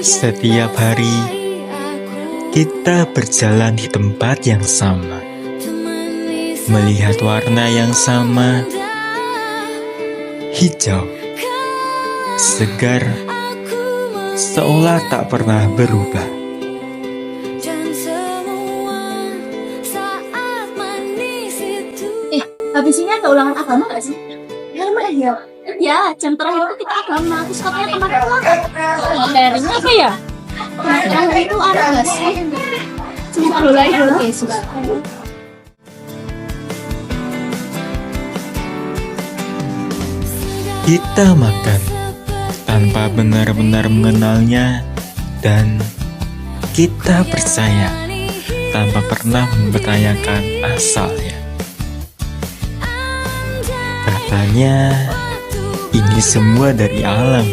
Setiap hari kita berjalan di tempat yang sama, melihat warna yang sama, hijau, segar, seolah tak pernah berubah. Habis ini ada ulangan agama gak sih? Ya, jam terakhir itu kita agama. Terus katanya kemarin ulangan. Materinya apa ya? Terakhir itu ada gak sih? Cuma mulai dulu Yesus. Kita makan tanpa benar-benar mengenalnya, dan kita percaya tanpa pernah mempertanyakan asalnya. Katanya ini semua dari alam,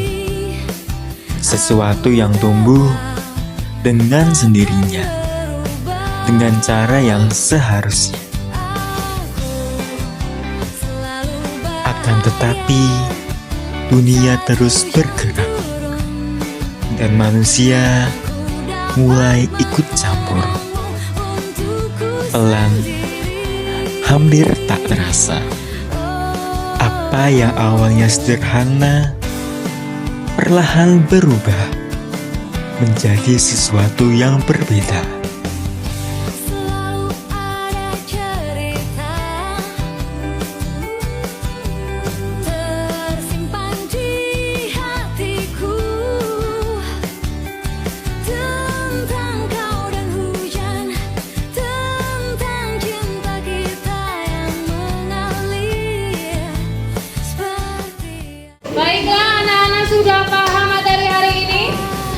sesuatu yang tumbuh dengan sendirinya, dengan cara yang seharusnya. Akan tetapi dunia terus bergerak, dan manusia mulai ikut campur. Pelan, hampir tak terasa. Apa yang awalnya sederhana perlahan berubah menjadi sesuatu yang berbeda. Baiklah, anak-anak sudah paham materi hari ini?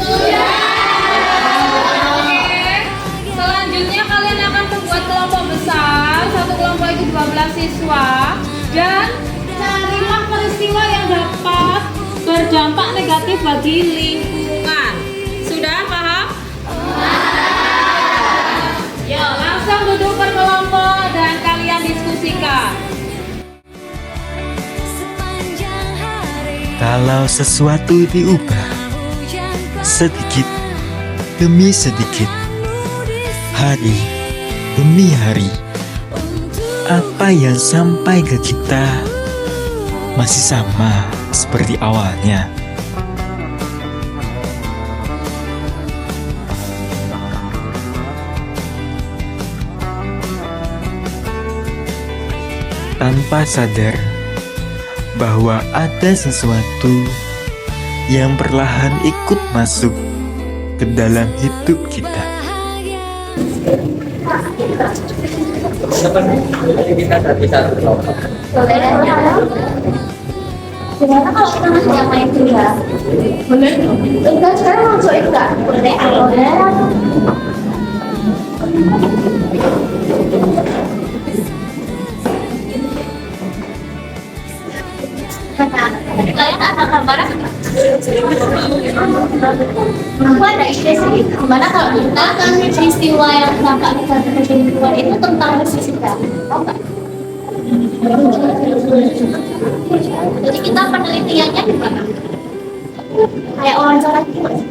Sudah. Oke. Selanjutnya kalian akan membuat kelompok besar. Satu kelompok itu 12 siswa. Dan carilah peristiwa yang dapat berdampak negatif bagi lingkungan. Sudah paham? Yuk, langsung duduk per kelompok dan kalian diskusikan. Kalau sesuatu diubah sedikit demi sedikit, hari demi hari, apa yang sampai ke kita masih sama seperti awalnya. Tanpa sadar bahwa ada sesuatu yang perlahan ikut masuk ke dalam hidup kita. Gimana kalau kita masuk yang main dulu ya? Boleh? Enggak, sekarang langsung enggak? Boleh. Kalian ada gambaran? Aku ada ide sih. Gimana kalau kita kan peristiwa yang dampak negatif bagi lingkungan itu tentang pestisida, tahu nggak? Jadi kita penelitiannya gimana? Kayak wawancara gitu nggak sih?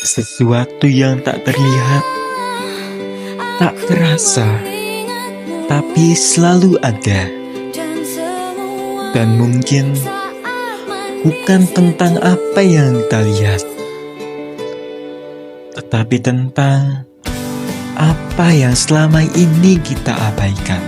Sesuatu yang tak terlihat, tak terasa, tapi selalu ada. Dan mungkin bukan tentang apa yang kita lihat, tetapi tentang apa yang selama ini kita abaikan.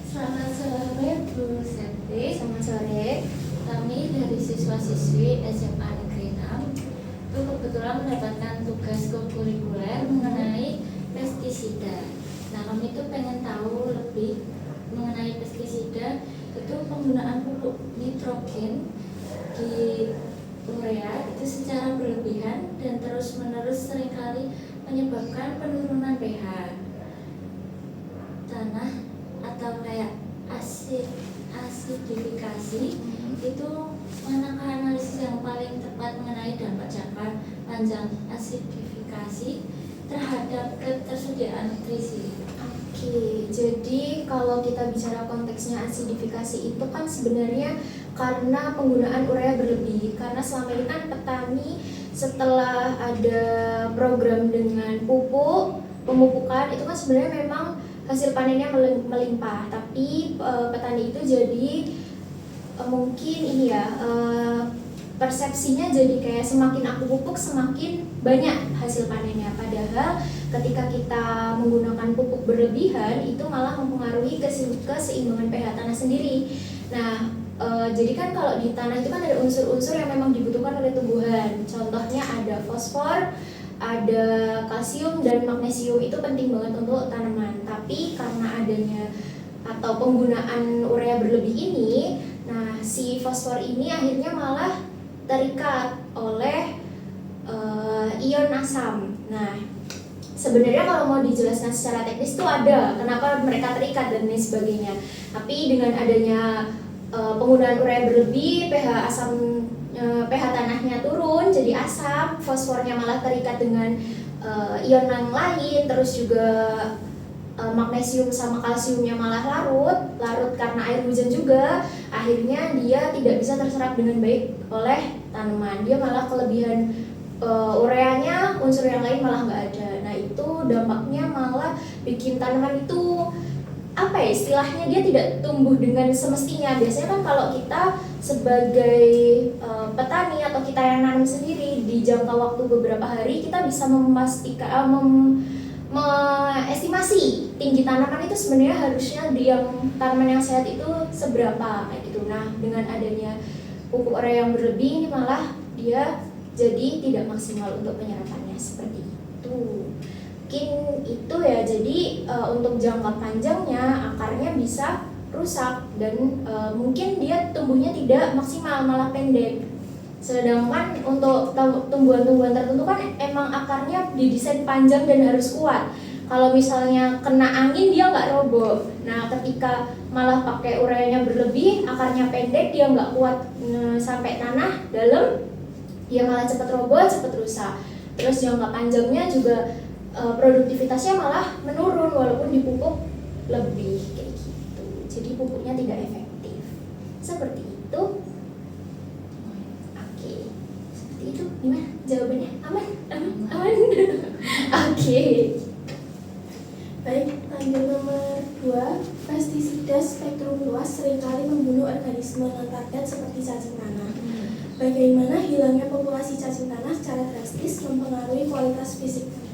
Selamat sore Bu Septi, selamat sore. Kami dari siswa-siswi SMA Negeri 6 itu kebetulan mendapatkan tugas kurikuler mengenai pestisida. Nah, kami itu pengen tahu lebih mengenai pestisida, itu penggunaan pupuk nitrogen di urea itu secara berlebihan dan terus-menerus seringkali menyebabkan penurunan pH tanah atau kayak asidifikasi. Itu manakah analisis yang paling tepat mengenai dampak jangka panjang asidifikasi terhadap ketersediaan nutrisi? Oke, jadi kalau kita bicara konteksnya asidifikasi itu kan sebenarnya karena penggunaan urea berlebih. Karena selama ini kan petani setelah ada program dengan pupuk, pemupukan itu kan sebenarnya memang hasil panennya melimpah. Tapi petani itu jadi mungkin ini ya persepsinya jadi kayak semakin aku pupuk semakin banyak hasil panennya. Padahal ketika kita menggunakan pupuk berlebihan itu malah mempengaruhi keseimbangan pH tanah sendiri. Nah, jadi kan kalau di tanah itu kan ada unsur-unsur yang memang dibutuhkan oleh tumbuhan. Contohnya ada fosfor, ada kalsium dan magnesium, itu penting banget untuk tanaman. Tapi karena adanya atau penggunaan urea berlebih ini, nah si fosfor ini akhirnya malah terikat oleh ion asam. Nah, sebenarnya kalau mau dijelaskan secara teknis itu ada kenapa mereka terikat dan lain sebagainya. Tapi dengan adanya penggunaan urea berlebih, pH tanahnya turun jadi asam, fosfornya malah terikat dengan ion yang lain, terus juga magnesium sama kalsiumnya malah larut karena air hujan juga. Akhirnya dia tidak bisa terserap dengan baik oleh tanaman. Dia malah kelebihan ureanya, unsur yang lain malah nggak ada. Nah, itu dampaknya malah bikin tanaman itu apa ya istilahnya, dia tidak tumbuh dengan semestinya. Biasanya kan kalau kita sebagai petani atau kita yang nanam sendiri di jangka waktu beberapa hari kita bisa memastikan estimasi tinggi tanaman itu sebenarnya harusnya tanaman yang sehat itu seberapa kayak gitu. Nah, dengan adanya pupuk urea yang berlebih ini malah dia jadi tidak maksimal untuk penyerapannya seperti itu. Mungkin itu ya. Jadi untuk jangka panjangnya akarnya bisa rusak dan mungkin dia tumbuhnya tidak maksimal, malah pendek. Sedangkan untuk tumbuhan-tumbuhan tertentu kan emang akarnya didesain panjang dan harus kuat. Kalau misalnya kena angin dia nggak roboh. Nah, ketika malah pakai ureanya berlebih, akarnya pendek, dia nggak kuat sampai tanah dalam, dia malah cepat roboh, cepat rusak. Terus jangka panjangnya juga produktivitasnya malah menurun walaupun dipupuk lebih kayak gitu. Jadi pupuknya tidak efektif. Seperti itu. Oke. Seperti itu. Gimana jawabannya? Aman? Oke. Baik, lanjut nomor 2. Pestisida spektrum luas seringkali membunuh organisme non-target seperti cacing tanah. Bagaimana hilangnya populasi cacing tanah secara drastis mempengaruhi kualitas fisik tanah?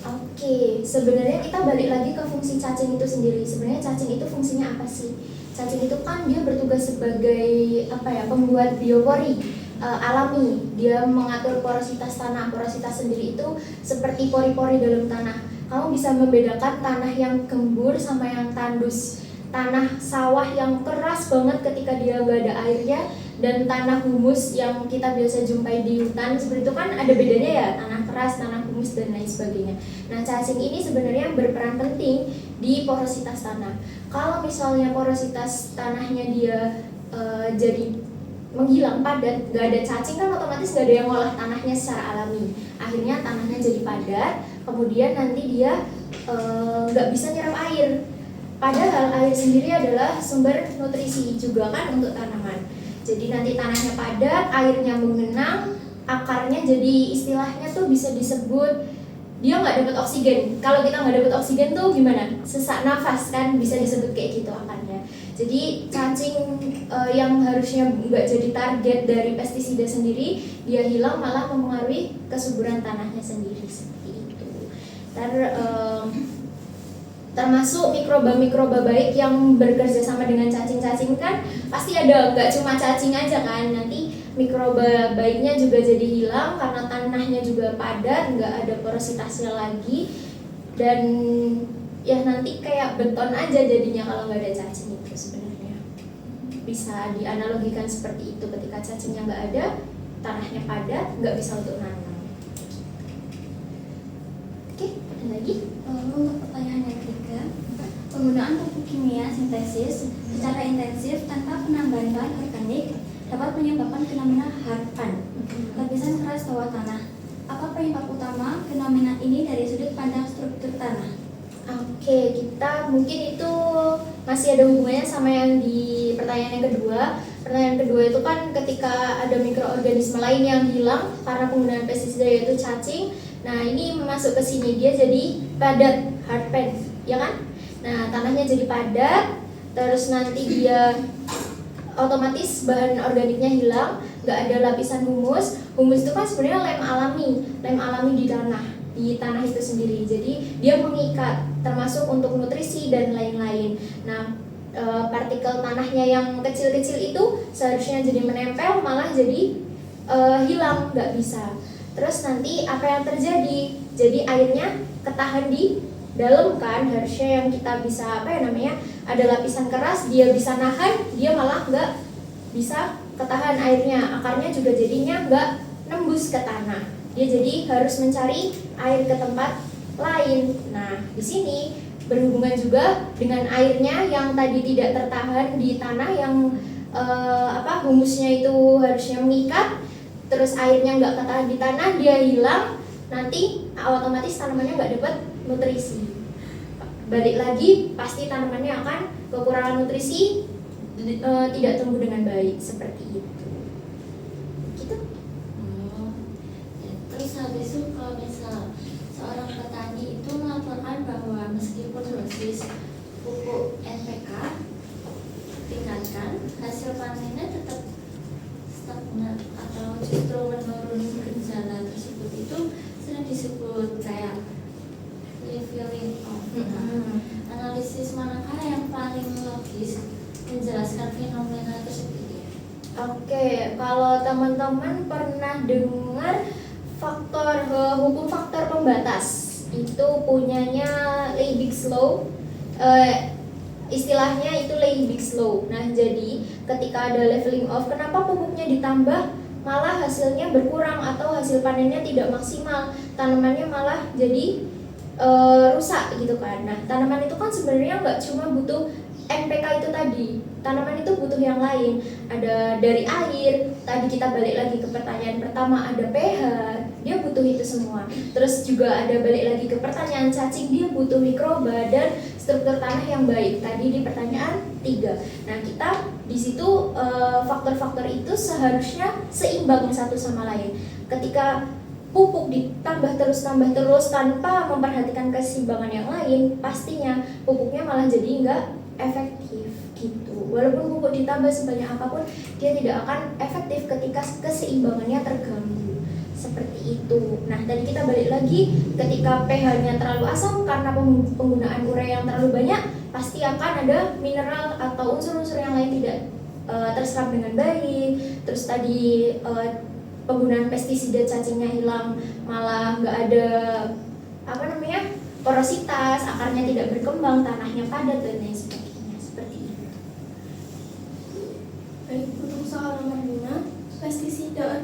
Oke, sebenarnya kita balik lagi ke fungsi cacing itu sendiri. Sebenarnya cacing itu fungsinya apa sih? Cacing itu kan dia bertugas sebagai pembuat biopori alami. Dia mengatur porositas tanah. Porositas sendiri itu seperti pori-pori dalam tanah. Kamu bisa membedakan tanah yang gembur sama yang tandus. Tanah sawah yang keras banget ketika dia nggak ada airnya, dan tanah humus yang kita biasa jumpai di hutan seperti itu kan ada bedanya ya, tanah keras, tanah humus dan lain sebagainya. Nah, cacing ini sebenarnya berperan penting di porositas tanah. Kalau misalnya porositas tanahnya dia jadi menghilang, padat, nggak ada cacing kan otomatis nggak ada yang ngolah tanahnya secara alami. Akhirnya tanahnya jadi padat, kemudian nanti dia nggak bisa nyerap air. Padahal air sendiri adalah sumber nutrisi juga kan untuk tanaman. Jadi nanti tanahnya padat, airnya mengenang, akarnya jadi istilahnya tuh bisa disebut dia nggak dapat oksigen. Kalau kita nggak dapat oksigen tuh gimana? Sesak nafas kan, bisa disebut kayak gitu akarnya. Jadi cacing yang harusnya nggak jadi target dari pestisida sendiri, dia hilang malah mempengaruhi kesuburan tanahnya sendiri seperti itu. Termasuk mikroba-mikroba baik yang bekerja sama dengan cacing-cacing kan pasti ada, nggak cuma cacing aja kan, nanti mikroba baiknya juga jadi hilang karena tanahnya juga padat, nggak ada porositasnya lagi, dan ya nanti kayak beton aja jadinya kalau nggak ada cacing itu. Sebenarnya bisa dianalogikan seperti itu, ketika cacingnya nggak ada, tanahnya padat, nggak bisa untuk nanam. Oke, ada lagi? Untuk pertanyaan yang ketiga, penggunaan pupuk kimia sintesis secara intensif tanpa penambahan bahan organik dapat menyebabkan fenomena harpan, lapisan keras bawah tanah. Apa penyebab utama fenomena ini dari sudut pandang struktur tanah? Oke, kita mungkin itu masih ada hubungannya sama yang di pertanyaan yang kedua. Pertanyaan kedua itu kan ketika ada mikroorganisme lain yang hilang karena penggunaan pestisida yaitu cacing. Nah, ini masuk ke sini, dia jadi padat, hard pan, ya kan? Nah, tanahnya jadi padat, terus nanti dia otomatis bahan organiknya hilang, nggak ada lapisan humus. Humus itu kan sebenarnya lem alami di tanah itu sendiri. Jadi dia mengikat, termasuk untuk nutrisi dan lain-lain. Nah, partikel tanahnya yang kecil-kecil itu seharusnya jadi menempel, malah jadi hilang, nggak bisa. Terus nanti apa yang terjadi? Jadi airnya ketahan di dalam kan, harusnya yang kita bisa ada lapisan keras, dia bisa nahan, dia malah nggak bisa ketahan airnya, akarnya juga jadinya nggak nembus ke tanah, dia jadi harus mencari air ke tempat lain. Nah, di sini berhubungan juga dengan airnya yang tadi tidak tertahan di tanah, yang humusnya itu harusnya mengikat, terus airnya nggak ketahan di tanah, dia hilang, nanti otomatis tanamannya nggak dapat nutrisi. Balik lagi, pasti tanamannya akan kekurangan nutrisi, tidak tumbuh dengan baik, seperti itu. Gitu. Ya, terus habis itu kalau misal seorang petani itu melaporkan bahwa meskipun dosis pupuk NPK tingkatkan, hasil panennya tetap stagnan atau justru menurun, gejala tersebut itu sering disebut kayak leveling off. Analisis manakah yang paling logis menjelaskan fenomena tersebut? Oke, kalau teman-teman pernah dengar hukum faktor pembatas, itu punyanya Liebig's Law. Istilahnya itu Liebig's Law. Nah, jadi ketika ada leveling off, kenapa pupuknya ditambah malah hasilnya berkurang atau hasil panennya tidak maksimal, tanamannya malah jadi rusak gitu kan. Nah, tanaman itu kan sebenarnya nggak cuma butuh NPK itu tadi, tanaman itu butuh yang lain. Ada dari air, tadi kita balik lagi ke pertanyaan pertama, ada pH, dia butuh itu semua. Terus juga ada balik lagi ke pertanyaan cacing, dia butuh mikroba dan struktur tanah yang baik, tadi di pertanyaan 3. Nah, kita di situ faktor-faktor itu seharusnya seimbang satu sama lain. Ketika pupuk ditambah terus tanpa memperhatikan keseimbangan yang lain, pastinya pupuknya malah jadi nggak efektif gitu. Walaupun pupuk ditambah sebanyak apapun, dia tidak akan efektif ketika keseimbangannya terganggu. Seperti itu. Nah, tadi kita balik lagi, ketika pH-nya terlalu asam karena penggunaan urea yang terlalu banyak, pasti akan ada mineral atau unsur-unsur yang lain tidak terserap dengan baik. Terus tadi penggunaan pestisida cacingnya hilang, malah nggak ada porositas, akarnya tidak berkembang, tanahnya padat dan lain sebagainya. Seperti itu. Baik, untuk soal nomor 5, pestisida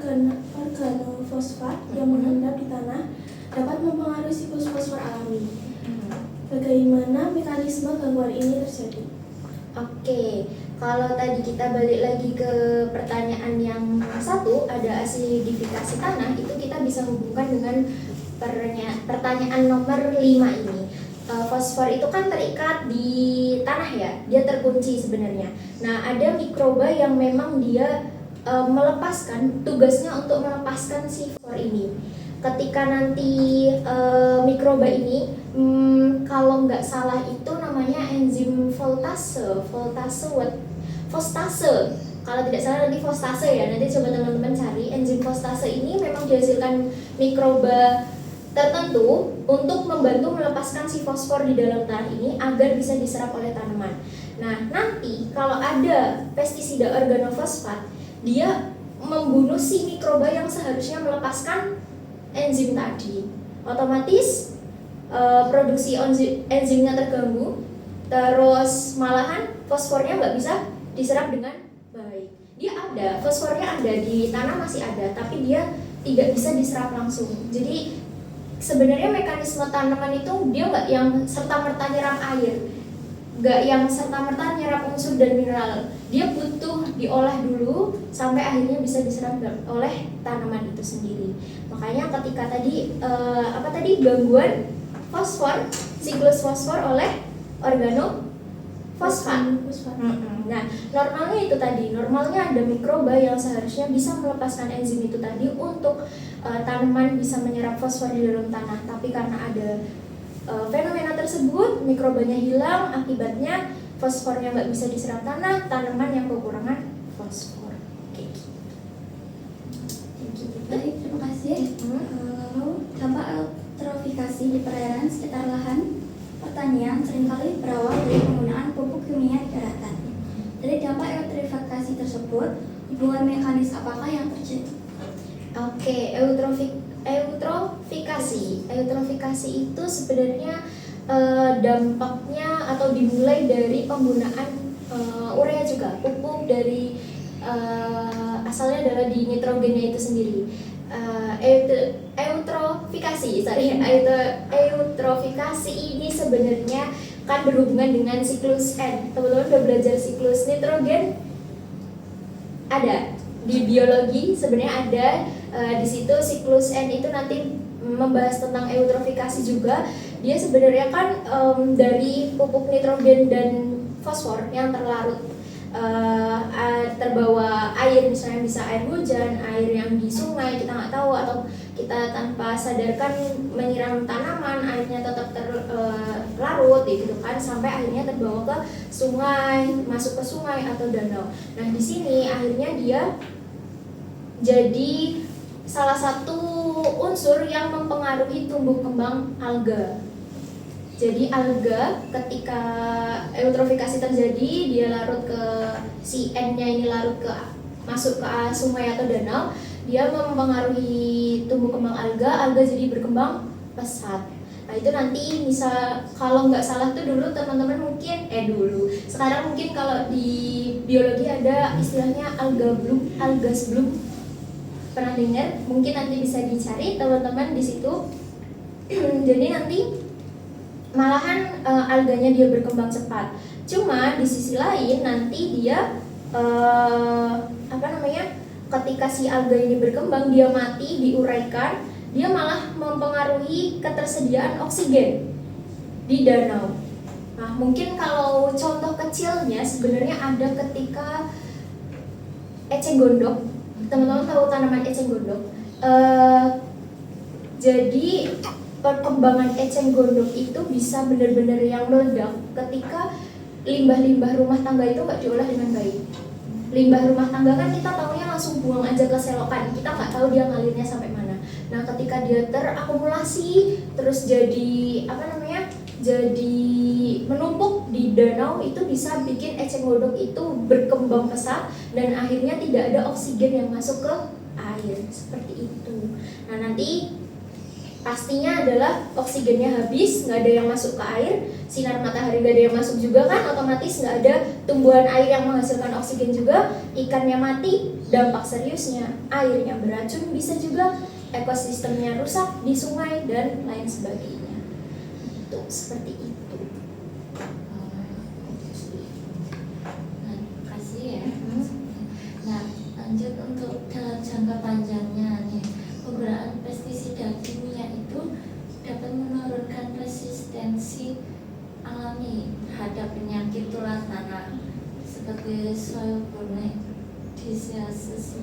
organofosfat yang mengendap di tanah dapat mempengaruhi siklus fosfor alami. Bagaimana mekanisme gangguan ini terjadi? Oke, kalau tadi kita balik lagi ke pertanyaan yang 1, ada asidifikasi tanah, itu kita bisa hubungkan dengan pertanyaan nomor 5 ini. Fosfor itu kan terikat di tanah ya, dia terkunci sebenarnya. Nah, ada mikroba yang memang dia tugasnya untuk melepaskan si fosfor ini. Ketika nanti mikroba ini, kalau nggak salah itu namanya enzim fostase. Kalau tidak salah nanti fostase ya, nanti coba teman-teman cari. Enzim fostase ini memang dihasilkan mikroba tertentu untuk membantu melepaskan si fosfor di dalam tanah ini agar bisa diserap oleh tanaman. Nah, nanti kalau ada pestisida organofosfat, dia membunuh si mikroba yang seharusnya melepaskan enzim tadi. Otomatis produksi enzimnya terganggu, terus malahan fosfornya nggak bisa diserap dengan baik. dia ada, fosfornya ada di tanah masih ada, tapi dia tidak bisa diserap langsung. Jadi sebenarnya mekanisme tanaman itu dia nggak yang serta-merta nyerap air, nggak yang serta-merta nyerap unsur dan mineral. Dia butuh diolah dulu sampai akhirnya bisa diserap oleh tanaman itu sendiri. Makanya ketika tadi gangguan fosfor, siklus fosfor oleh organofosfat. Nah, normalnya itu tadi, normalnya ada mikroba yang seharusnya bisa melepaskan enzim itu tadi untuk tanaman bisa menyerap fosfor di dalam tanah. Tapi karena ada fenomena tersebut, mikrobanya hilang, akibatnya fosfornya nggak bisa diserap tanah, tanaman yang kekurangan fosfor. Kayak gitu. Thank you. Baik, terima kasih. Lalu dampak eutrofikasi di perairan sekitar lahan pertanian seringkali berawal dari penggunaan pupuk kimia di daratan. Dari dampak eutrofikasi tersebut, hubungan mekanis apakah yang terjadi? Oke, eutrofikasi itu sebenarnya dampaknya atau dimulai dari penggunaan urea juga, pupuk dari asalnya adalah di nitrogennya itu sendiri. Eutrofikasi ini sebenarnya kan berhubungan dengan siklus N. Teman-teman udah belajar siklus nitrogen? Ada di biologi sebenarnya ada di situ siklus N itu nanti membahas tentang eutrofikasi juga. Dia sebenarnya kan dari pupuk nitrogen dan fosfor yang terlarut terbawa air, misalnya bisa air hujan, air yang di sungai kita nggak tahu, atau kita tanpa sadarkan menyiram tanaman, airnya tetap terlarut gitu kan, sampai akhirnya terbawa ke sungai, masuk ke sungai atau danau. Nah di sini akhirnya dia jadi salah satu unsur yang mempengaruhi tumbuh kembang alga. Jadi alga ketika eutrofikasi terjadi, dia larut ke si N-nya ini larut ke masuk ke sungai atau danau, dia mempengaruhi tumbuh kembang alga jadi berkembang pesat. Nah itu nanti misal kalau nggak salah tuh dulu teman-teman mungkin sekarang mungkin kalau di biologi ada istilahnya algas bloom. Pernah dengar? Mungkin nanti bisa dicari teman-teman di situ. Jadi nanti malahan alganya dia berkembang cepat. Cuma di sisi lain nanti dia ketika si alga ini berkembang, dia mati, diuraikan, dia malah mempengaruhi ketersediaan oksigen di danau. Nah, mungkin kalau contoh kecilnya sebenarnya ada ketika eceng gondok. Teman-teman tahu tanaman eceng gondok? Jadi perkembangan eceng gondok itu bisa benar-benar yang meledak ketika limbah-limbah rumah tangga itu nggak diolah dengan baik. Limbah rumah tangga kan kita taunya langsung buang aja ke selokan, kita nggak tahu dia ngalirnya sampai mana. Nah ketika dia terakumulasi terus jadi jadi menumpuk di danau, itu bisa bikin eceng gondok itu berkembang pesat dan akhirnya tidak ada oksigen yang masuk ke air, seperti itu. Nah nanti pastinya adalah oksigennya habis, nggak ada yang masuk ke air, sinar matahari nggak ada yang masuk juga kan, otomatis nggak ada tumbuhan air yang menghasilkan oksigen juga, ikannya mati, dampak seriusnya airnya beracun, bisa juga ekosistemnya rusak di sungai dan lain sebagainya. Itu seperti itu. Nah, kasih ya. Nah, lanjut untuk dalam jangka panjangnya nih, penggunaan pestisida kimia itu dapat menurunkan resistensi alami terhadap penyakit tular tanah seperti soil borne diseases.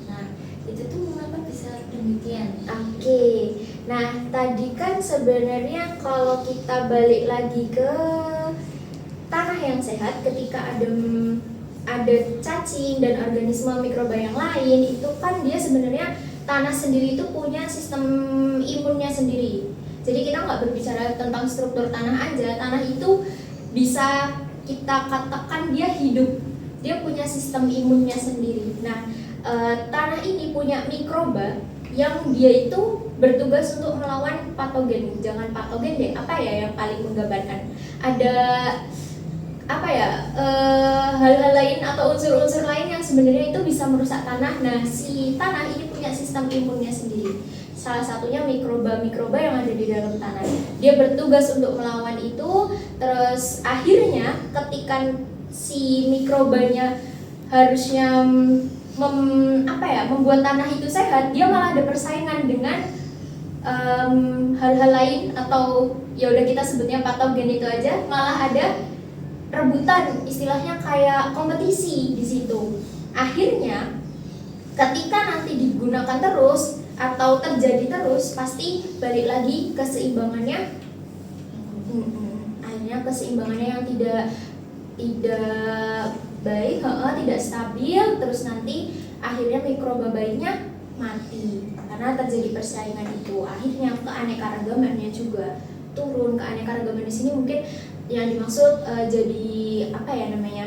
Nah, itu tuh mengapa bisa demikian? Oke. Nah, tadi kan sebenarnya kalau kita balik lagi ke tanah yang sehat, ketika ada cacing dan organisme mikroba yang lain, itu kan dia sebenarnya tanah sendiri itu punya sistem imunnya sendiri. Jadi kita nggak berbicara tentang struktur tanah aja, tanah itu bisa kita katakan dia hidup, dia punya sistem imunnya sendiri. Nah, tanah ini punya mikroba yang dia itu bertugas untuk melawan patogen. Jangan patogen deh, apa ya yang paling menggambarkan? Ada hal-hal lain atau unsur-unsur lain yang sebenarnya itu bisa merusak tanah. Nah, si tanah ini punya sistem imunnya sendiri. Salah satunya mikroba-mikroba yang ada di dalam tanah. Dia bertugas untuk melawan itu. Terus akhirnya ketika si mikrobanya harusnya membuat tanah itu sehat, dia malah ada persaingan dengan hal-hal lain, atau ya udah kita sebutnya patogen itu aja, malah ada rebutan, istilahnya kayak kompetisi di situ. Akhirnya ketika nanti digunakan terus atau terjadi terus, pasti balik lagi keseimbangannya. Akhirnya keseimbangannya yang tidak baik, tidak stabil, terus nanti akhirnya mikroba baiknya mati karena terjadi persaingan itu. Akhirnya keanekaragamannya juga turun. Keanekaragaman di sini mungkin yang dimaksud jadi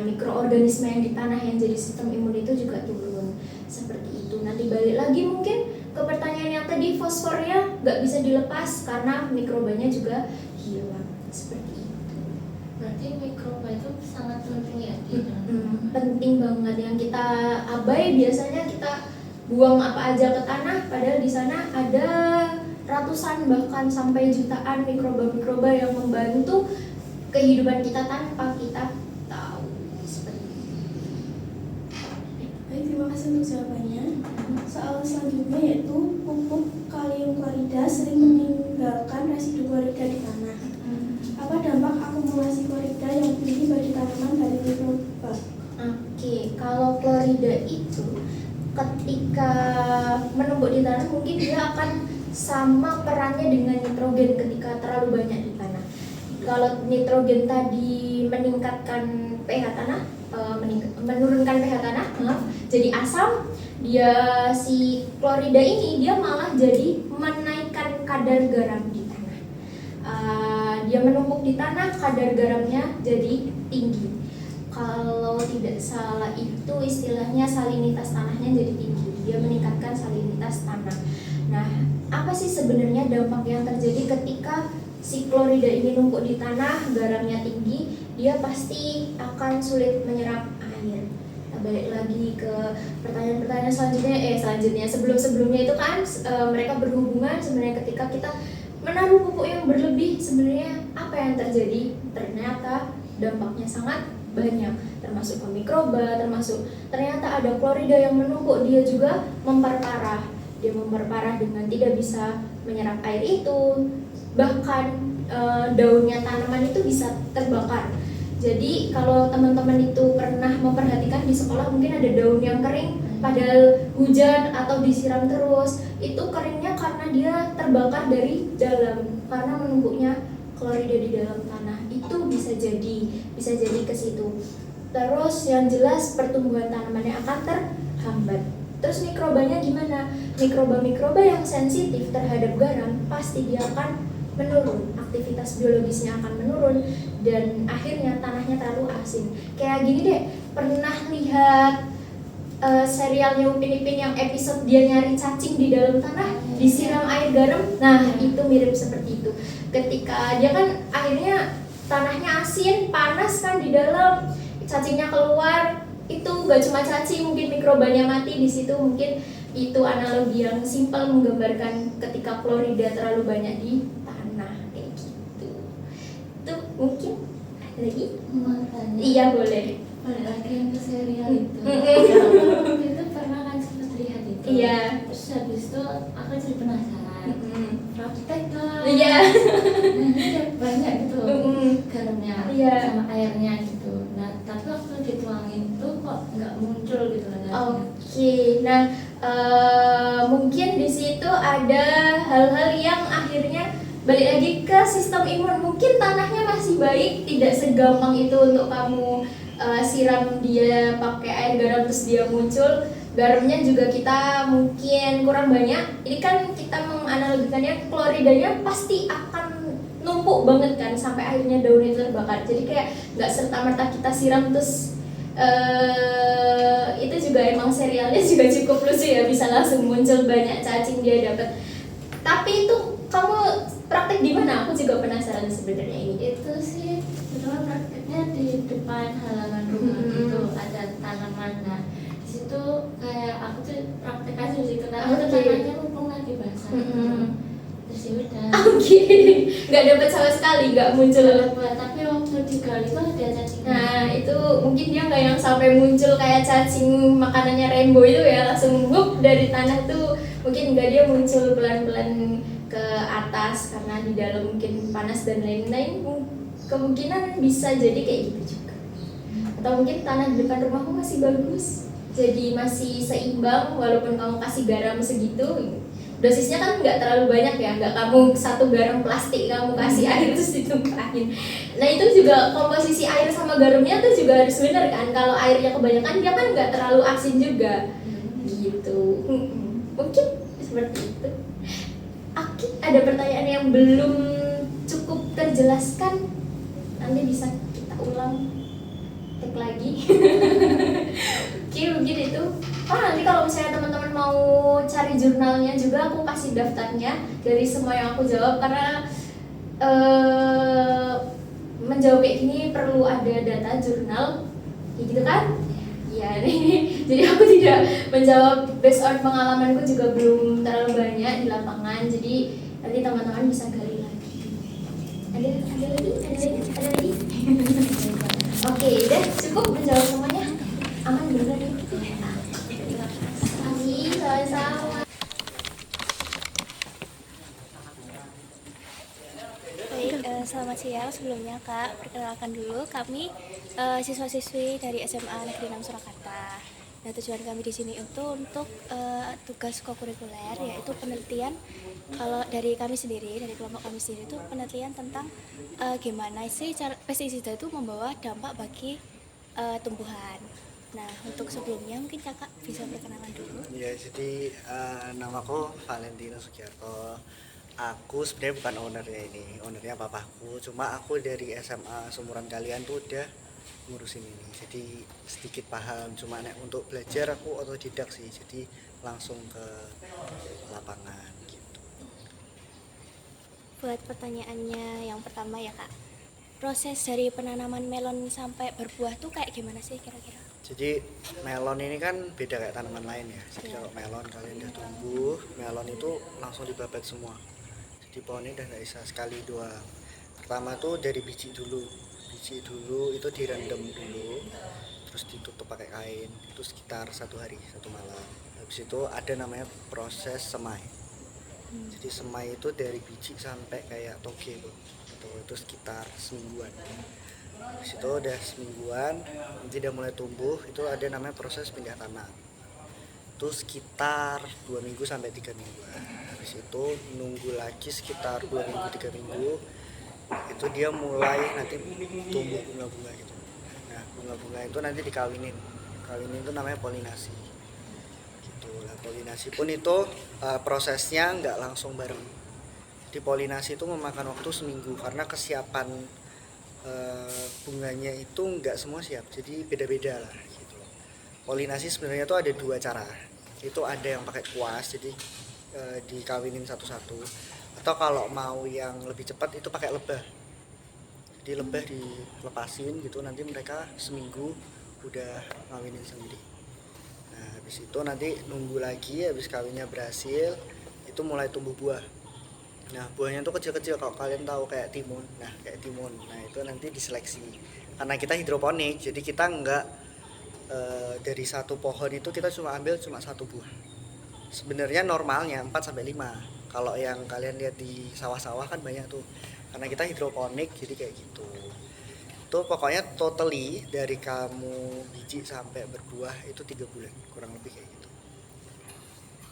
mikroorganisme yang di tanah yang jadi sistem imun itu juga turun seperti itu. Nanti balik lagi mungkin ke pertanyaan yang tadi, fosfornya nggak bisa dilepas karena mikrobanya juga hilang seperti itu. Berarti mikroba itu sangat penting ya di Penting banget. Yang kita abai biasanya kita buang apa aja ke tanah, padahal di sana ada ratusan bahkan sampai jutaan mikroba-mikroba yang membantu kehidupan kita tanpa kita tahu. Seperti itu. Baik, terima kasih untuk jawabannya. Soal selanjutnya yaitu pupuk kalium klorida sering meninggalkan residu klorida di tanah. Apa dampak akumulasi klorida yang tinggi bagi tanaman dari mikroba? Oke, kalau klorida itu ketika menumpuk di tanah mungkin dia akan sama perannya dengan nitrogen ketika terlalu banyak di tanah. Kalau nitrogen tadi meningkatkan pH tanah, menurunkan pH tanah, jadi asam, si klorida ini dia malah jadi menaikkan kadar garam di tanah. Dia menumpuk di tanah, kadar garamnya jadi tinggi. Kalau tidak salah itu istilahnya salinitas tanahnya jadi tinggi. Dia meningkatkan salinitas tanah. Nah, apa sih sebenarnya dampak yang terjadi ketika si klorida ini numpuk di tanah, garamnya tinggi? Dia pasti akan sulit menyerap air. Nah, balik lagi ke pertanyaan-pertanyaan selanjutnya. Sebelum-sebelumnya itu kan mereka berhubungan. Sebenarnya ketika kita menaruh pupuk yang berlebih, sebenarnya apa yang terjadi? Ternyata dampaknya sangat banyak, termasuk ke mikroba, ternyata ada klorida yang menumpuk, dia juga memperparah dengan tidak bisa menyerap air itu, bahkan daunnya tanaman itu bisa terbakar. Jadi kalau teman-teman itu pernah memperhatikan di sekolah, mungkin ada daun yang kering padahal hujan atau disiram terus, itu keringnya karena dia terbakar dari dalam karena menumpuknya klorida di dalam tanah. Itu bisa jadi ke situ. Terus yang jelas pertumbuhan tanamannya akan terhambat. Terus mikrobanya gimana? Mikroba-mikroba yang sensitif terhadap garam pasti dia akan menurun, aktivitas biologisnya akan menurun, dan akhirnya tanahnya terlalu asin. Kayak gini deh, pernah lihat serialnya Upin Ipin yang episode dia nyari cacing di dalam tanah, disiram air garam? Nah, itu mirip seperti itu. Ketika dia kan akhirnya tanahnya asin, panas kan di dalam, cacingnya keluar, itu gak cuma cacing, mungkin mikrobanya mati di situ. Mungkin itu analogi yang simpel menggambarkan ketika klorida terlalu banyak di tanah kayak gitu. Itu mungkin ada lagi? Iya, boleh. Balik lagi yang ke serial itu. Itu pernah kan sempat lihat itu. Iya. Terus habis itu aku jadi penasaran. Praktek lah. Iya. Nah, ini banyak gitu garamnya sama airnya gitu. Nah, tapi waktu dituangin itu kok nggak muncul gitu garamnya. Oke, nah mungkin di situ ada hal-hal yang akhirnya balik lagi ke sistem imun. Mungkin tanahnya masih baik, tidak segampang itu untuk kamu siram dia pakai air garam terus dia muncul. Garamnya juga kita mungkin kurang banyak. Ini kan kita menganalogikannya, kloridanya pasti akan numpuk banget kan sampai akhirnya daun itu terbakar. Jadi kayak nggak serta-merta kita siram terus itu juga emang serialnya juga cukup lucu ya, bisa langsung muncul banyak cacing dia dapat. Tapi itu kamu praktek di mana? Aku aku juga penasaran sebenarnya ini. Itu sih kedua prakteknya di depan halaman rumah gitu ada tanaman. Nah di situ kayak aku tuh praktek aja di situ karena itu tanahnya mumpung lagi basah. Terus ya udah. Oke, nggak dapat sama sekali, nggak muncul. Tapi waktu digali itu ada cacing. Nah itu mungkin dia nggak yang sampai muncul kayak cacing makanannya Rainbow itu ya, langsung wup dari tanah tuh. Mungkin nggak, dia muncul pelan-pelan ke atas karena di dalam mungkin panas dan lain-lain. Kemungkinan bisa jadi kayak gitu juga. Atau mungkin tanah di depan rumahku masih bagus, jadi masih seimbang walaupun kamu kasih garam segitu. Dosisnya kan nggak terlalu banyak ya, nggak kamu 1 garam plastik kamu kasih air terus ditumpahin. Nah itu juga komposisi air sama garamnya tuh juga harus benar kan. Kalau airnya kebanyakan dia kan nggak terlalu asin juga gitu. Mungkin seperti itu. Aki, ada pertanyaan yang belum cukup terjelaskan, nanti bisa kita ulang cek lagi. Oke, mungkin itu. Nanti kalau misalnya teman-teman mau cari jurnalnya juga aku kasih daftarnya dari semua yang aku jawab, karena menjawab kayak gini perlu ada data jurnal kayak gitu kan. Ya nih, jadi aku tidak menjawab based on pengalamanku juga belum terlalu banyak di lapangan, jadi nanti teman-teman bisa gali lagi. Ada lagi? Oke, udah cukup menjawab semuanya. Aman bener nih. Sama-sama. Baik, selamat siang. Sebelumnya Kak, perkenalkan dulu kami siswa-siswi dari SMA Negeri 6 Surakarta. Nah, tujuan kami di sini itu untuk tugas kokurikuler, yaitu penelitian. Kalau dari kami sendiri, dari kelompok kami sendiri itu penelitian tentang gimana sih pestisida itu membawa dampak bagi tumbuhan. Nah, untuk sebelumnya mungkin Kakak bisa perkenalan dulu. Ya, jadi namaku Valentino Sugiarto. Aku sebenarnya bukan ownernya ini, ownernya papaku. Cuma aku dari SMA seumuran kalian tuh udah ngurusin ini. Jadi sedikit paham. Cuma untuk belajar aku otodidak sih. Jadi langsung ke lapangan gitu. Buat pertanyaannya yang pertama ya Kak, proses dari penanaman melon sampai berbuah tuh kayak gimana sih kira-kira? Jadi melon ini kan beda kayak tanaman lain ya. Jadi kalau melon kalian udah tumbuh, melon itu langsung dibabat semua. Jadi pohonnya udah nggak bisa sekali doang. Pertama tuh dari biji dulu itu direndam dulu, terus ditutup pakai kain. Itu sekitar 1 hari 1 malam. Habis itu ada namanya proses semai. Jadi semai itu dari biji sampai kayak toge tuh. Itu sekitar semingguan. Habis itu udah semingguan, nanti udah mulai tumbuh, itu ada namanya proses pindah tanah. Itu sekitar 2 minggu sampai 3 mingguan. Habis itu nunggu lagi sekitar 2 minggu 3 minggu, itu dia mulai nanti tumbuh bunga-bunga gitu. Nah, bunga-bunga itu nanti dikawinin. Kawinin itu namanya polinasi. Gitu. Nah, polinasi pun itu prosesnya nggak langsung bareng. Di polinasi itu memakan waktu seminggu karena kesiapan bunganya itu nggak semua siap, jadi beda-beda lah gitu. Polinasi sebenarnya itu ada 2 cara. Itu ada yang pakai kuas, jadi dikawinin satu-satu, atau kalau mau yang lebih cepat itu pakai lebah. Jadi lebah dilepasin gitu, nanti mereka seminggu udah ngawinin sendiri. Nah habis itu nanti nunggu lagi, habis kawinnya berhasil itu mulai tumbuh buah. Nah buahnya tuh kecil-kecil, kalau kalian tahu kayak timun. Nah kayak timun, nah itu nanti diseleksi. Karena kita hidroponik, jadi kita enggak dari satu pohon itu kita cuma ambil 1 buah. Sebenarnya normalnya 4-5. Kalau yang kalian lihat di sawah-sawah kan banyak tuh. Karena kita hidroponik jadi kayak gitu. Itu pokoknya totally dari kamu biji sampai berbuah itu 3 bulan, kurang lebih kayak gitu.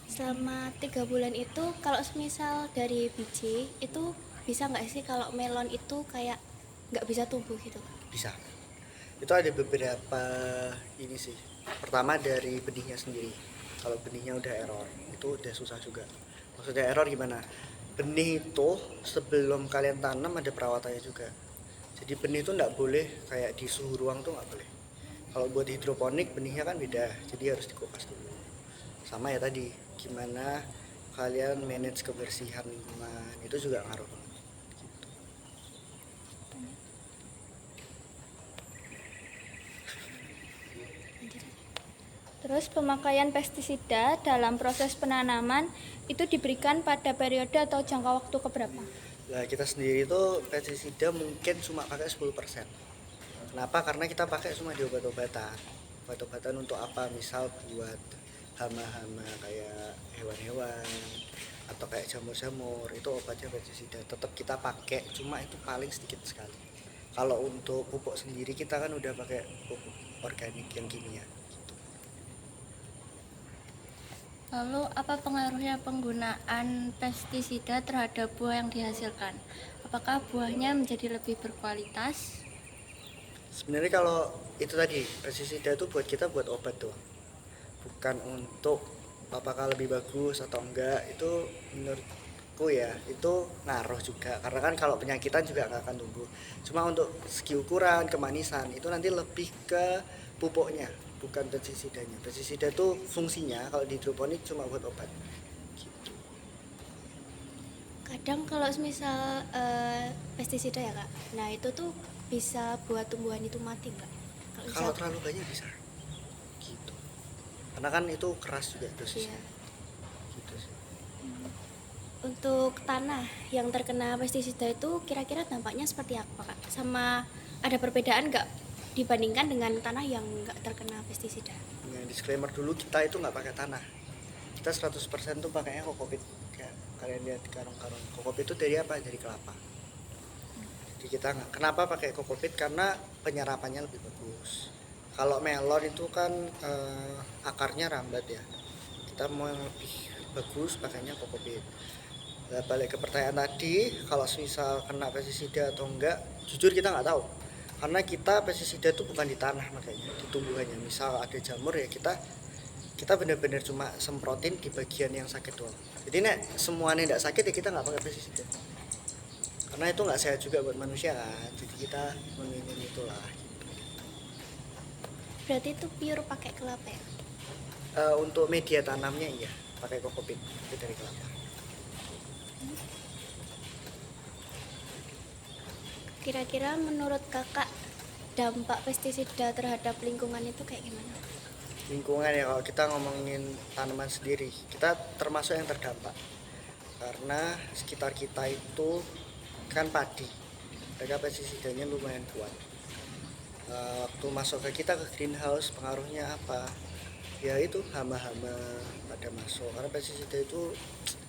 Selama 3 bulan itu kalau misal dari biji itu bisa nggak sih kalau melon itu kayak nggak bisa tumbuh gitu? Bisa. Itu ada beberapa ini sih. Pertama dari benihnya sendiri. Kalau benihnya udah error, itu udah susah juga. Maksudnya error gimana? Benih itu sebelum kalian tanam ada perawatannya juga. Jadi benih itu nggak boleh kayak di suhu ruang tuh nggak boleh. Kalau buat hidroponik benihnya kan beda, jadi harus dikupas dulu. Sama ya tadi, gimana kalian manage kebersihan lingkungan, itu juga ngaruh banget. Gitu. Terus pemakaian pestisida dalam proses penanaman itu diberikan pada periode atau jangka waktu keberapa? Nah, kita sendiri itu pestisida mungkin cuma pakai 10%. Kenapa? Karena kita pakai cuma di obat-obatan. Obat-obatan untuk apa? Misal buat hama-hama kayak hewan-hewan atau kayak jamur-jamur, itu obatnya pestisida. Tetap kita pakai, cuma itu paling sedikit sekali. Kalau untuk pupuk sendiri kita kan udah pakai pupuk organik yang kimia. Lalu apa pengaruhnya penggunaan pestisida terhadap buah yang dihasilkan? Apakah buahnya menjadi lebih berkualitas? Sebenarnya kalau itu tadi, pestisida itu buat kita buat obat doang. Bukan untuk apakah lebih bagus atau enggak, itu menurutku ya itu ngaruh juga. Karena kan kalau penyakitan juga nggak akan tumbuh. Cuma untuk segi ukuran, kemanisan itu nanti lebih ke pupuknya, bukan pestisidanya. Pestisida itu fungsinya kalau di hidroponik cuma buat obat. Gitu. Kadang kalau misal pestisida ya kak, nah itu tuh bisa buat tumbuhan itu mati nggak? Kalau terlalu banyak bisa. Gitu. Karena kan itu keras juga dosisnya. Iya. Gitu sih. Untuk tanah yang terkena pestisida itu kira-kira dampaknya seperti apa kak? Sama ada perbedaan nggak dibandingkan dengan tanah yang nggak terkena pestisida? Dengan disclaimer dulu, kita itu nggak pakai tanah. Kita 100% tuh pakainya kokopit. Kayak kalian lihat di karung-karung. Kokopit itu dari apa? Dari kelapa. Jadi kita nggak. Kenapa pakai kokopit? Karena penyerapannya lebih bagus. Kalau melon itu kan akarnya rambat ya. Kita mau yang lebih bagus pakainya kokopit. Nah, balik ke pertanyaan tadi, kalau misal kena pestisida atau enggak, jujur kita nggak tahu. Karena kita pestisida itu bukan di tanah, makanya di tumbuhannya. Misal ada jamur ya kita benar-benar cuma semprotin di bagian yang sakit doang. Jadi semuanya tidak sakit ya kita nggak pakai pestisida. Karena itu nggak sehat juga buat manusia kan. Jadi kita meminim itulah. Berarti itu pure pakai kelapa ya? Untuk media tanamnya iya, pakai kokopit itu dari kelapa. Kira-kira menurut kakak dampak pestisida terhadap lingkungan itu kayak gimana? Lingkungan ya, kalau kita ngomongin tanaman sendiri, kita termasuk yang terdampak. Karena sekitar kita itu kan padi, mereka pestisidanya lumayan kuat. Waktu masuk ke kita ke greenhouse, pengaruhnya apa? Ya itu hama-hama pada masuk, karena pestisida itu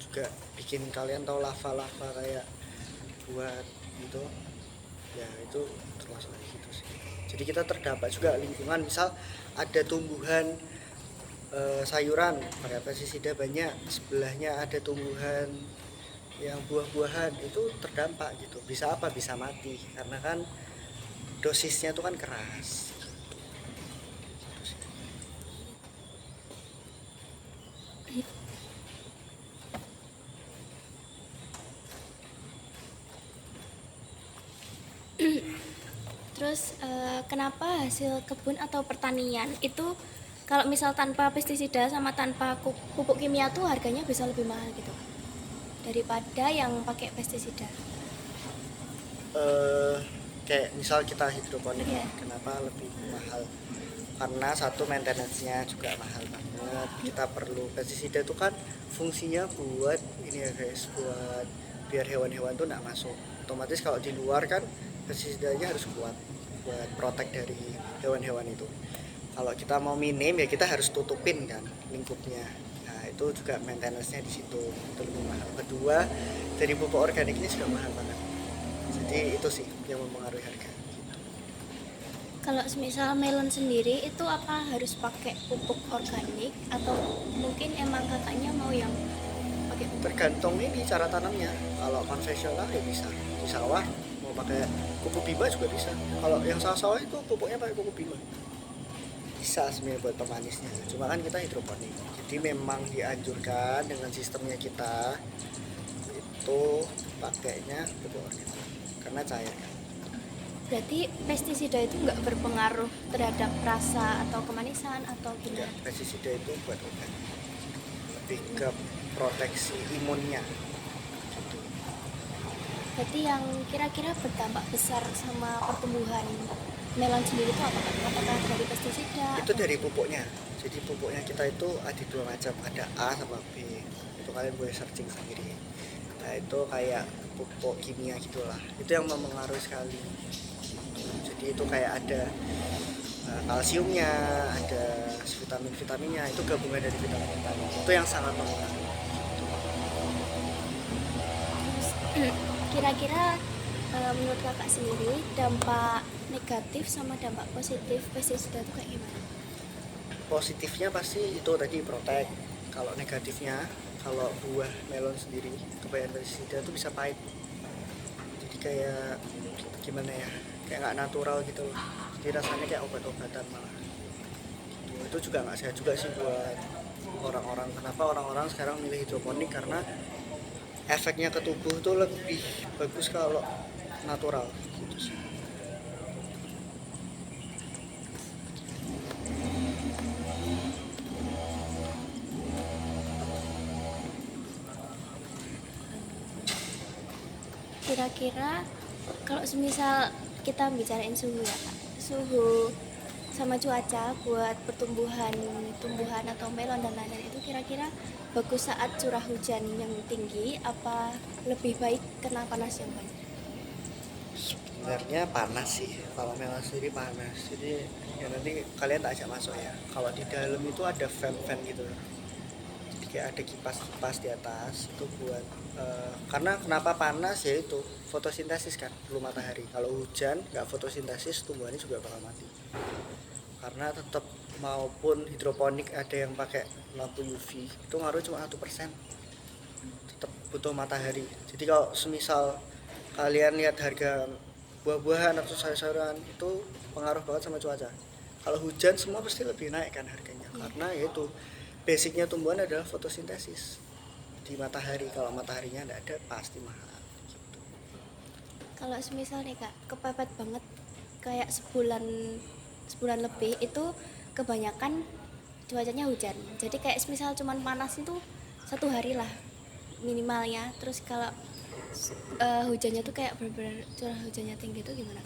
juga bikin kalian tahu lava-lava kayak buat gitu. Ya itu termasuk gitu sih. Jadi kita terdampak juga lingkungan, misal ada tumbuhan sayuran pakai pestisida banyak, sebelahnya ada tumbuhan yang buah-buahan, itu terdampak gitu. Bisa apa? Bisa mati karena kan dosisnya tuh kan keras. Terus kenapa hasil kebun atau pertanian itu kalau misal tanpa pestisida sama tanpa pupuk kimia tuh harganya bisa lebih mahal gitu daripada yang pakai pestisida? Kayak misal kita hidroponik, Iya. kenapa lebih mahal? Karena satu, maintenance-nya juga mahal banget. Kita perlu pestisida itu kan fungsinya buat ini ya guys, buat biar hewan-hewan tuh nggak masuk. Otomatis kalau di luar kan pestisidanya harus kuat buat protect dari hewan-hewan itu. Kalau kita mau minim ya kita harus tutupin kan lingkupnya. Nah itu juga maintenance-nya di situ, itu lebih mahal. Kedua, dari pupuk organik ini juga mahal banget. Jadi itu sih yang mempengaruhi harga. Kalau misal melon sendiri itu apa harus pakai pupuk organik atau mungkin emang kakaknya mau yang pakai pupuk? Tergantung ini cara tanamnya. Kalau konvensional ya bisa di sawah, mau pakai pupuk bima juga bisa. Kalau yang sawah-sawah itu pupuknya pakai pupuk bima. Bisa sebenarnya buat pemanisnya. Cuma kan kita hidroponik, jadi memang dianjurkan dengan sistemnya kita itu pakainya pupuk organik karena cair. Berarti pestisida itu nggak berpengaruh terhadap rasa atau kemanisan atau Enggak, gimana? pestisida itu buat obat, lebih ke proteksi imunnya. Berarti yang kira-kira berdampak besar sama pertumbuhan melon sendiri itu apa Kak? Apakah dari pestisida? Itu dari pupuknya. Jadi pupuknya kita itu ada 2 macam, ada A sama B. Itu kalian boleh searching sendiri. Nah itu kayak pupuk kimia gitulah. Itu yang mempengaruhi sekali. Jadi itu kayak ada kalsiumnya, ada vitamin-vitaminnya. Itu gabungan dari vitamin-vitamin. Itu yang sangat mempengaruhi. Terus kira-kira menurut kakak sendiri dampak negatif sama dampak positif pestisida itu kayak gimana? Positifnya pasti itu tadi protek. Kalau negatifnya, kalau buah melon sendiri kebanyakan pestisida itu bisa pahit. Jadi kayak gimana ya, kayak nggak natural gitu loh. Jadi rasanya kayak obat-obatan malah. Itu juga nggak sehat juga sih buat orang-orang. Kenapa orang-orang sekarang milih hidroponik? Karena efeknya ke tubuh itu lebih bagus kalau natural gitu sih. Kira-kira kalau semisal kita bicarain suhu ya Kak, suhu sama cuaca buat pertumbuhan tumbuhan atau melon dan lain-lain itu kira-kira bagus saat curah hujan yang tinggi apa lebih baik kena panas yang banyak? Sebenarnya panas sih, kalau melon sendiri panas. Jadi ya nanti kalian tak ajak masuk ya. Kalau di dalam itu ada fan-fan gitu. Jadi kayak ada kipas-kipas di atas itu buat karena kenapa panas ya itu fotosintesis kan, perlu matahari. Kalau hujan nggak fotosintesis tumbuhannya juga bakal mati. Karena tetap maupun hidroponik ada yang pakai lampu UV itu ngaruh cuma 1%. Tetap butuh matahari. Jadi kalau semisal kalian lihat harga buah-buahan atau sayur-sayuran itu pengaruh banget sama cuaca. Kalau hujan semua pasti lebih naik kan harganya karena yaitu basicnya tumbuhan adalah fotosintesis di matahari. Kalau mataharinya tidak ada pasti mahal gitu. Kalau semisal nih Kak kepepet banget kayak sebulan lebih itu kebanyakan cuacanya hujan. Jadi kayak semisal cuman panas itu 1 hari lah minimalnya. Terus kalau hujannya tuh kayak bener-bener curah hujannya tinggi itu gimana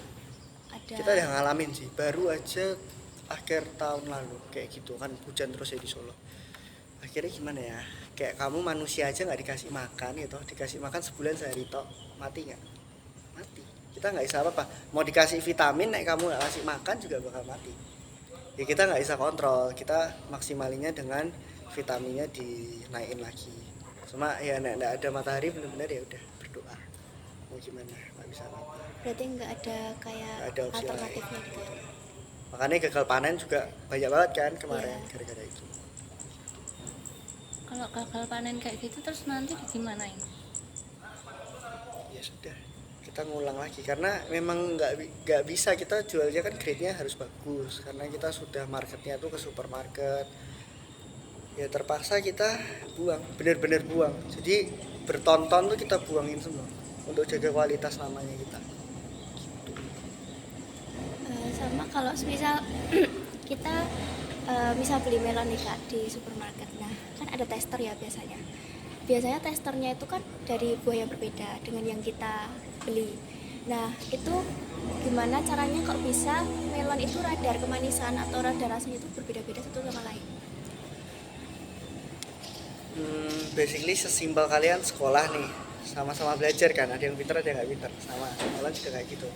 Kak? Kita udah ngalamin sih, baru aja akhir tahun lalu kayak gitu kan hujan terus ya di Solo. Akhirnya gimana ya, kayak kamu manusia aja nggak dikasih makan gitu, dikasih makan sebulan sehari tok, mati nggak? Mati. Kita nggak bisa apa-apa, mau dikasih vitamin nek kamu nggak kasih makan juga bakal mati. Ya kita nggak bisa kontrol, kita maksimalinya dengan vitaminnya dinaikin lagi. Cuma ya nggak ada matahari benar-benar ya udah berdoa. Mau gimana, nggak bisa apa-apa. Berarti nggak ada kayak Nggak ada opsi alternatifnya gitu. Makanya gagal panen juga banyak banget kan kemarin gara-gara itu. Kalau gagal panen kayak gitu terus nanti gimanain? Ya sudah, kita ngulang lagi karena memang nggak bisa kita jualnya kan grade-nya harus bagus karena kita sudah marketnya tuh ke supermarket. Ya terpaksa kita buang, benar-benar buang. Jadi bertonton tuh kita buangin semua untuk jaga kualitas namanya kita. Sama kalau misal kita misal beli melon nih Kak di supermarket, nah kan ada tester ya biasanya testernya itu kan dari buah yang berbeda dengan yang kita beli. Nah itu gimana caranya kok bisa melon itu radar kemanisan atau radar rasanya itu berbeda-beda satu sama lain? Basically sesimpel kalian sekolah nih sama-sama belajar kan, ada yang pintar ada yang nggak pintar, sama melon juga kayak gitu.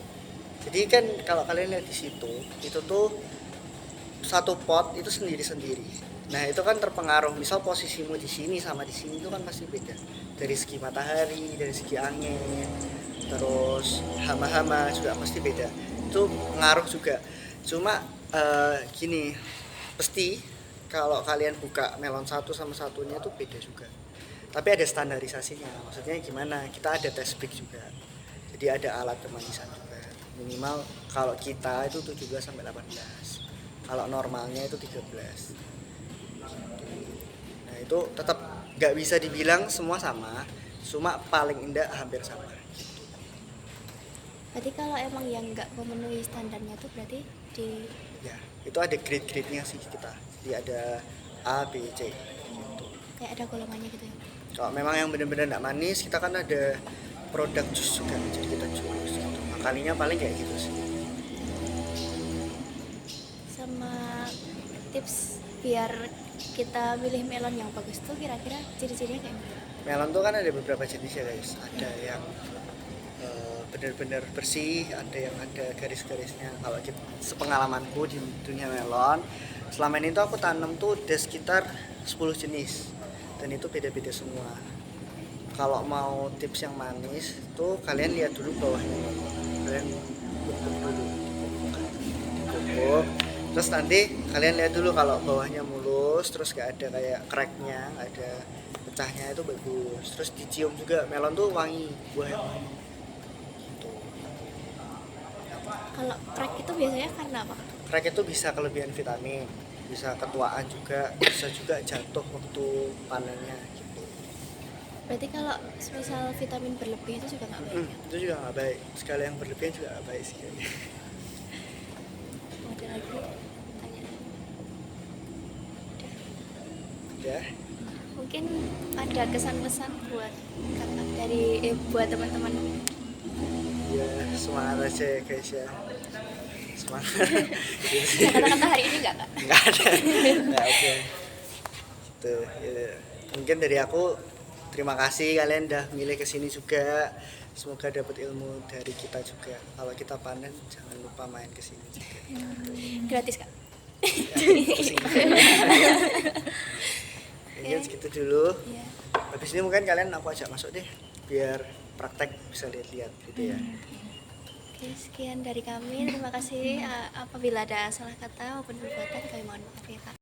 Jadi kan kalau kalian lihat di situ itu tuh satu pot itu sendiri-sendiri. Nah itu kan terpengaruh, misal posisimu di sini sama di sini itu kan pasti beda dari segi matahari, dari segi angin, terus hama-hama juga pasti beda. Itu ngaruh juga. Cuma gini, pasti kalau kalian buka melon satu sama satunya itu beda juga. Tapi ada standarisasinya. Maksudnya gimana? Kita ada test break juga. Jadi ada alat kemanisan juga. Minimal kalau kita itu 17 sampai 18. Kalau normalnya itu 13. Nah, itu tetap nggak bisa dibilang semua sama, cuma paling indah hampir sama. Berarti kalau emang yang nggak memenuhi standarnya tuh berarti di Ya, itu ada grade-grade-nya sih kita. Jadi ada A, B, C gitu. kayak ada golongannya gitu ya. Kalau memang yang benar-benar nggak manis, kita kan ada produk jus juga, jadi kita jus gitu. Makanya paling kayak gitu sih. tips biar kita milih melon yang bagus tuh kira-kira ciri-cirinya kayak gimana? Melon tuh kan ada beberapa jenis ya guys. Ada yang benar-benar bersih, ada yang ada garis-garisnya. Kalau sepengalamanku di dunia melon, selama ini tuh aku tanam tuh ada sekitar 10 jenis dan itu beda-beda semua. Kalau mau tips yang manis tuh kalian lihat dulu bawahnya, kalian pupuk dulu, pupuk. Terus nanti kalian lihat dulu kalau bawahnya mulus, terus gak ada kayak cracknya, gak ada pecahnya, itu bagus. Terus dicium juga, melon tuh wangi, buah yang wangi. Kalau crack itu biasanya karena apa? Crack itu bisa kelebihan vitamin, bisa ketuaan juga, bisa juga jatuh waktu panennya gitu. Berarti kalau misal vitamin berlebih itu juga nggak baik? Itu juga nggak baik, sekali yang berlebihan juga nggak baik sih kayaknya. Ada lagi tanya. Ya, Mungkin ada kesan-pesan buat kakak buat teman-teman. ya semangat aja ya guys ya, semangat. Ada kata-kata hari ini nggak kak? Nggak ada, nggak ada. Gitu, ya. Mungkin dari aku terima kasih kalian udah milih kesini juga. Semoga dapat ilmu dari kita juga. Kalau kita panen jangan lupa main kesini juga. Gratis kak? Ya, pusing. Mungkin segitu dulu. Iya. Habis ini mungkin kalian aku ajak masuk deh, biar praktek bisa lihat-lihat gitu ya. Oke, sekian dari kami. Terima kasih. Apabila ada salah kata maupun perbuatan kami mohon maaf ya kak.